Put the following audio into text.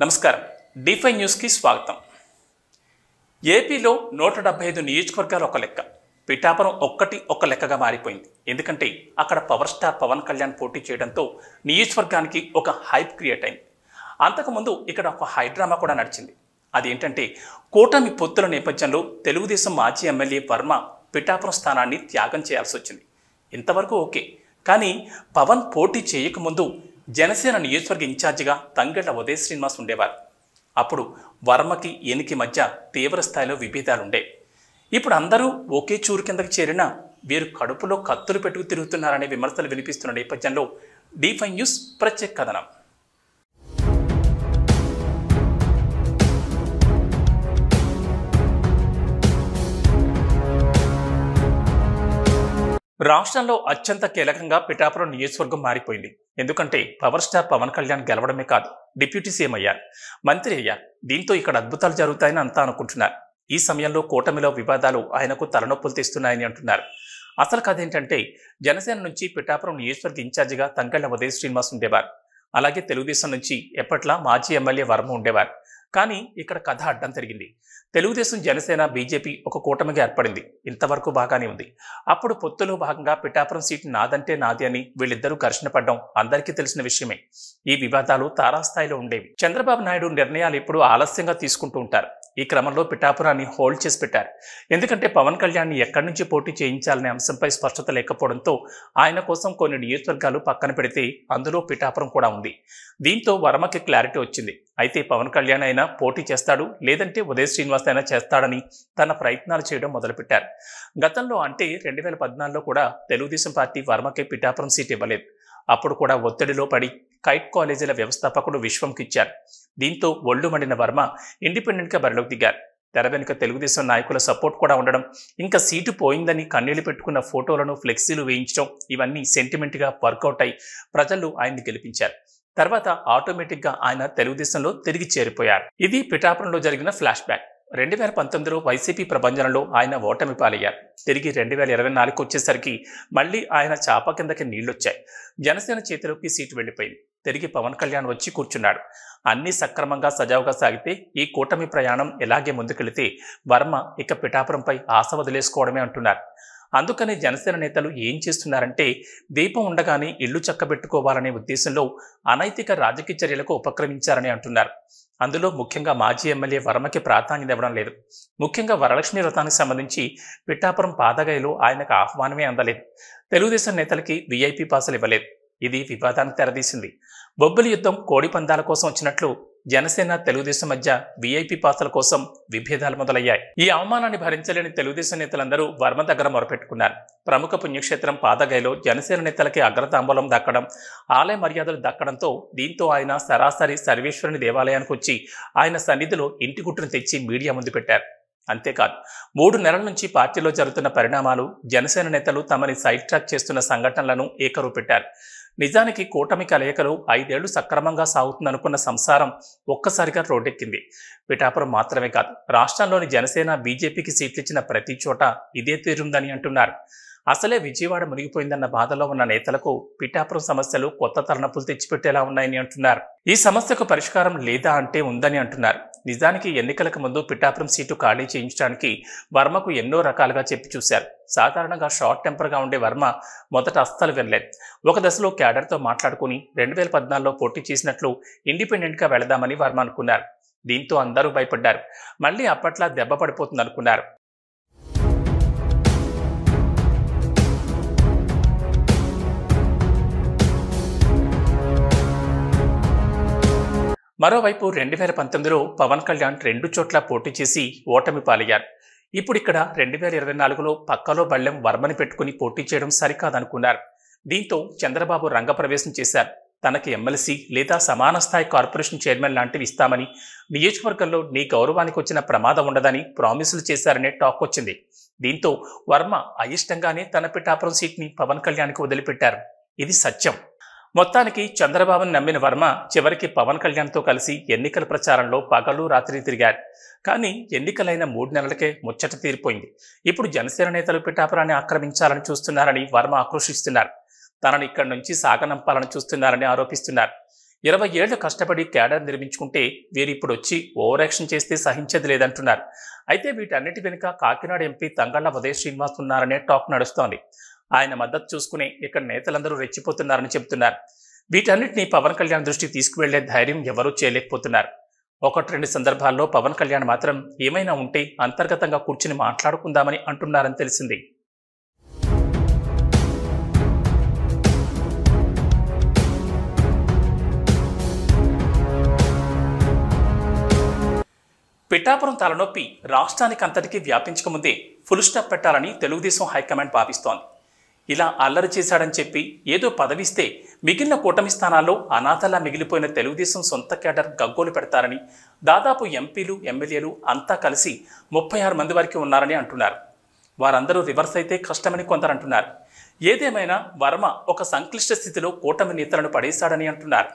నమస్కారం D5 news కి స్వాగతం. ఏపీలో 175 నియోజకవర్గాలు ఒక లెక్క. పిఠాపురం ఒక లెక్కగా మారిపోయింది. ఎందుకంటే అక్కడ పవర్ స్టార్ పవన్ కళ్యాణ్ పోటీ చేయడంతో నియోజకవర్గానికి ఒక హైప్ క్రియేట్ అయింది. అంతకుముందు ఇక్కడ ఒక హైడ్రామా కూడా నడిచింది. అదేంటంటే కూటమి పొత్తుల నేపథ్యంలో తెలుగుదేశం మాజీ ఎమ్మెల్యే వర్మ పిఠాపురం స్థానాన్ని త్యాగం చేయాల్సి వచ్చింది. ఇంతవరకు ఓకే, కానీ పవన్ పోటీ చేయకముందు జనసేన నియోజకవర్గ ఇన్ఛార్జిగా తంగెళ్ల ఉదయ శ్రీనివాస్ ఉండేవారు. అప్పుడు వర్మకి ఈయనకి మధ్య తీవ్ర స్థాయిలో విభేదాలుండే. ఇప్పుడు అందరూ ఒకే చూరు కిందకి చేరినా వీరు కడుపులో కత్తులు పెట్టుకు తిరుగుతున్నారనే విమర్శలు వినిపిస్తున్న నేపథ్యంలో D5 న్యూస్ ప్రత్యేక కథనం. రాష్ట్రంలో అత్యంత కీలకంగా పిఠాపురం నియోజకవర్గం మారిపోయింది. ఎందుకంటే పవర్ స్టార్ పవన్ కళ్యాణ్ గెలవడమే కాదు, డిప్యూటీ సీఎం అయ్యారు, మంత్రి అయ్యారు. దీంతో ఇక్కడ అద్భుతాలు జరుగుతాయని అంతా అనుకుంటున్నారు. ఈ సమయంలో కూటమిలో వివాదాలు ఆయనకు తలనొప్పులు తెస్తున్నాయని అంటున్నారు. అసలు కథ ఏంటంటే జనసేన నుంచి పిఠాపురం నియోజకవర్గ ఇన్ఛార్జిగా తంగెళ్ల ఉదయ శ్రీనివాస్ ఉండేవారు. అలాగే తెలుగుదేశం నుంచి ఎప్పట్లా మాజీ ఎమ్మెల్యే వర్మ ఉండేవారు. కానీ ఇక్కడ కథ అడ్డం తిరిగింది. తెలుగుదేశం, జనసేన, బీజేపీ ఒక కూటమిగా ఏర్పడింది. ఇంతవరకు బాగానే ఉంది. అప్పుడు పొత్తులో భాగంగా పిఠాపురం సీటు నాదంటే నాది అని వీళ్ళిద్దరూ ఘర్షణ పడ్డం అందరికీ తెలిసిన విషయమే. ఈ వివాదాలు తారాస్థాయిలో ఉండేవి. చంద్రబాబు నాయుడు నిర్ణయాలు ఎప్పుడూ ఆలస్యంగా తీసుకుంటూ ఉంటారు. ఈ క్రమంలో పిఠాపురాన్ని హోల్డ్ చేసి పెట్టారు. ఎందుకంటే పవన్ కళ్యాణ్ని ఎక్కడి నుంచి పోటీ చేయించాలనే అంశంపై స్పష్టత లేకపోవడంతో ఆయన కోసం కొన్ని నియోజకవర్గాలు పక్కన పెడితే అందులో పిఠాపురం కూడా ఉంది. దీంతో వర్మకి క్లారిటీ వచ్చింది. అయితే పవన్ కళ్యాణ్ అయినా పోటీ చేస్తాడు, లేదంటే ఉదయ శ్రీనివాస్ అయినా చేస్తాడని తన ప్రయత్నాలు చేయడం మొదలుపెట్టారు. గతంలో అంటే 2014లో కూడా తెలుగుదేశం పార్టీ వర్మకి పిఠాపురం సీట్ ఇవ్వలేదు. అప్పుడు కూడా ఒత్తిడిలో పడి కైట్ కాలేజీల వ్యవస్థాపకుడు విశ్వంకి ఇచ్చారు. దీంతో ఒళ్ళు మండిన వర్మ ఇండిపెండెంట్గా బరిలోకి దిగారు. తెర వెనుక తెలుగుదేశం నాయకుల సపోర్ట్ కూడా ఉండడం, ఇంకా సీటు పోయిందని కన్నీళ్లు పెట్టుకున్న ఫోటోలను, ఫ్లెక్సీలు వేయించడం, ఇవన్నీ సెంటిమెంట్గా వర్కౌట్ అయి ప్రజలు ఆయన్ని గెలిపించారు. తర్వాత ఆటోమేటిక్గా ఆయన తెలుగుదేశంలో తిరిగి చేరిపోయారు. ఇది పిఠాపురంలో జరిగిన ఫ్లాష్ బ్యాక్. 2019లో వైసీపీ ప్రభంజనంలో ఆయన ఓటమి పాలయ్యారు. తిరిగి 2024 వచ్చేసరికి మళ్ళీ ఆయన చాప కిందకి నీళ్లొచ్చాయి. జనసేన చేతిలోకి సీటు వెళ్ళిపోయింది. తిరిగి పవన్ కళ్యాణ్ వచ్చి కూర్చున్నాడు. అన్ని సక్రమంగా సజావుగా సాగితే ఈ కూటమి ప్రయాణం ఎలాగే ముందుకెళితే వర్మ ఇక పిఠాపురంపై ఆశ వదిలేసుకోవడమే అంటున్నారు. అందుకని జనసేన నేతలు ఏం చేస్తున్నారంటే దీపం ఉండగానే ఇల్లు చక్కబెట్టుకోవాలనే ఉద్దేశంలో అనైతిక రాజకీయ చర్యలకు ఉపక్రమించారని అంటున్నారు. అందులో ముఖ్యంగా మాజీ ఎమ్మెల్యే వర్మకి ప్రాధాన్యత ఇవ్వడం లేదు. ముఖ్యంగా వరలక్ష్మి వ్రతానికి సంబంధించి పిఠాపురం పాదగయలో ఆయనకు ఆహ్వానమే అందలేదు. తెలుగుదేశం నేతలకి VIP పాసులు ఇవ్వలేదు. ఇది వివాదానికి తెరదీసింది. బొబ్బిలి యుద్ధం కోడి పందాల కోసం వచ్చినట్లు జనసేన, తెలుగుదేశం మధ్య VIP పాసుల కోసం విభేదాలు మొదలయ్యాయి. ఈ అవమానాన్ని భరించలేని తెలుగుదేశం నేతలందరూ వర్మ దగ్గర మొరపెట్టుకున్నారు. ప్రముఖ పుణ్యక్షేత్రం పాదగయలో జనసేన నేతలకి అగ్రతాంబూలం దక్కడం, ఆలయ మర్యాదలు దక్కడంతో దీంతో ఆయన సరాసరి సర్వేశ్వరుని దేవాలయానికి వచ్చి ఆయన సన్నిధిలో ఇంటి గుట్టును తెచ్చి మీడియా ముందు పెట్టారు. అంతేకాదు 3 నెలల నుంచి పార్టీలో జరుగుతున్న పరిణామాలు, జనసేన నేతలు తమని సైడ్ ట్రాక్ చేస్తున్న సంఘటనలను ఏకరువు పెట్టారు. నిజానికి కూటమి కలయికలు 5 ఏళ్లు సక్రమంగా సాగుతుందనుకున్న సంసారం ఒక్కసారిగా రోడ్డెక్కింది. పిఠాపురం మాత్రమే కాదు, రాష్ట్రంలోని జనసేన, బీజేపీకి సీట్లు ఇచ్చిన ప్రతి చోట ఇదే తీరుందని అంటున్నారు. అసలే విజయవాడ మునిగిపోయిందన్న బాధలో ఉన్న నేతలకు పిఠాపురం సమస్యలు కొత్త తలనొప్పులు తెచ్చిపెట్టేలా ఉన్నాయని అంటున్నారు. ఈ సమస్యకు పరిష్కారం లేదా అంటే ఉందని అంటున్నారు. నిజానికి ఎన్నికలకు ముందు పిఠాపురం సీటు ఖాళీ చేయించడానికి వర్మకు ఎన్నో రకాలుగా చెప్పి చూశారు. సాధారణంగా షార్ట్ టెంపర్గా ఉండే వర్మ మొదట అస్సలు వినలేదు. ఒక దశలో క్యాడర్తో మాట్లాడుకుని 2014లో పోటీ చేసినట్లు ఇండిపెండెంట్గా వెళదామని వర్మ అనుకున్నారు. దీంతో అందరూ భయపడ్డారు. మళ్ళీ అప్పట్లా దెబ్బ పడిపోతుందనుకున్నారు. మరోవైపు 2019లో పవన్ కళ్యాణ్ 2 చోట్ల పోటీ చేసి ఓటమి పాలయ్యారు. ఇప్పుడు ఇక్కడ 2024లో పక్కలో బళ్ళెం వర్మని పెట్టుకుని పోటీ చేయడం సరికాదనుకున్నారు. దీంతో చంద్రబాబు రంగప్రవేశం చేశారు. తనకి ఎమ్మెల్సీ లేదా సమాన స్థాయి కార్పొరేషన్ చైర్మన్ లాంటివి ఇస్తామని, నియోజకవర్గంలో నీ గౌరవానికి వచ్చిన ప్రమాదం ఉండదని ప్రామిసులు చేశారనే టాక్ వచ్చింది. దీంతో వర్మ అయిష్టంగానే తన పిఠాపురం సీట్ని పవన్ కళ్యాణ్కి వదిలిపెట్టారు. ఇది సత్యం. మొత్తానికి చంద్రబాబును నమ్మిన వర్మ చివరికి పవన్ కళ్యాణ్తో కలిసి ఎన్నికల ప్రచారంలో పగలు రాత్రి తిరిగారు. కానీ ఎన్నికలైన 3 నెలలకే ముచ్చట తీరిపోయింది. ఇప్పుడు జనసేన నేతలు పిఠాపురాన్ని ఆక్రమించాలని చూస్తున్నారని వర్మ ఆక్రోశిస్తున్నారు. తనను ఇక్కడి నుంచి సాగనంపాలని చూస్తున్నారని ఆరోపిస్తున్నారు. 20 ఏళ్లు కష్టపడి క్యాడర్ నిర్మించుకుంటే వీరిప్పుడు వచ్చి ఓవర్ యాక్షన్ చేస్తే సహించేది లేదంటున్నారు. అయితే వీటన్నిటి వెనుక కాకినాడ ఎంపీ తంగళ్ల ఉదయ్ శ్రీనివాస్ ఉన్నారనే టాక్ నడుస్తోంది. ఆయన మద్దతు చూసుకునే ఇక్కడ నేతలందరూ రెచ్చిపోతున్నారని చెబుతున్నారు. వీటన్నిటిని పవన్ కళ్యాణ్ దృష్టికి తీసుకువెళ్లే ధైర్యం ఎవరూ చేయలేకపోతున్నారు. 1-2 సందర్భాల్లో పవన్ కళ్యాణ్ మాత్రం ఏమైనా ఉంటే అంతర్గతంగా కూర్చుని మాట్లాడుకుందామని అంటున్నారని తెలిసింది. పిఠాపురం తలనొప్పి రాష్ట్రానికి అంతటికీ వ్యాపించకముందే ఫుల్ స్టాప్ పెట్టాలని తెలుగుదేశం హైకమాండ్ భావిస్తోంది. ఇలా అల్లరి చేశాడని చెప్పి ఏదో పదవిస్తే మిగిలిన కూటమి స్థానాల్లో అనాథలా మిగిలిపోయిన తెలుగుదేశం సొంత కేడర్ గగ్గోలు పెడతారని, దాదాపు ఎంపీలు ఎమ్మెల్యేలు అంతా కలిసి 36 మంది వరకు ఉన్నారని అంటున్నారు. వారందరూ రివర్స్ అయితే కష్టమని కొందరు అంటున్నారు. ఏదేమైనా వర్మ ఒక సంక్లిష్ట స్థితిలో కూటమి నేతలను పడేశాడని అంటున్నారు.